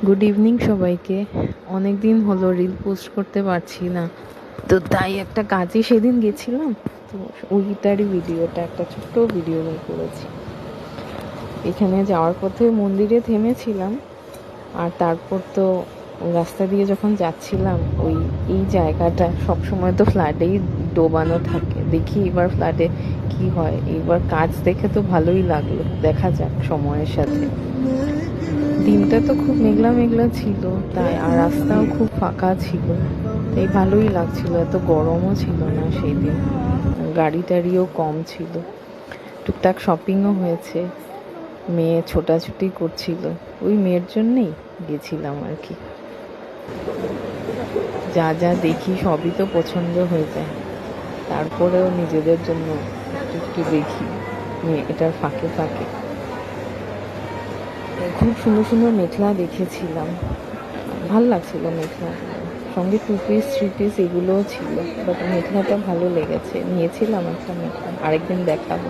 Good evening সবাইকে। অনেক দিন হলো রিল পোস্ট করতে পারছি না, তো তাই একটা কাজে সেদিন গেছিলাম, তো ওইটারই ভিডিওটা একটা ছোট্ট ভিডিও বের করেছি। এখানে যাওয়ার পথে মন্দিরে থেমেছিলাম, আর তারপর তো রাস্তা দিয়ে যখন যাচ্ছিলাম এই জায়গাটা সবসময় তো ফ্ল্যাটেই ডোবানো থাকে। দেখি এবার ফ্ল্যাটে কি হয়। এবার কাজ দেখে তো ভালোই লাগলো, দেখা যাক সময়ের সাথে। দিনটা তো খুব মেঘলা মেঘলা ছিল, তাই আর রাস্তাও খুব ফাঁকা ছিল, তাই ভালোই লাগছিল। এত গরমও ছিল না সেই দিন, গাড়ি টাড়িও কম ছিল। টুকটাক শপিংও হয়েছে, মেয়ে ছোটাছুটি করছিল, ওই মেয়ের জন্যেই গেছিলাম আর কি। যা যা দেখি সবই তো পছন্দ হয়ে যায়, তারপরেও নিজেদের জন্য একটু একটু দেখি এটার ফাঁকে ফাঁকে। খুব সুন্দর সুন্দর মেখলা দেখেছিলাম, ভাল লাগছিল মেখলা, সঙ্গে 2 পিস 3 পিস এগুলোও ছিল, বাট মেখলাটা ভালো লেগেছে, নিয়েছিলাম একটা মেখলা, আরেকদিন দেখাবো।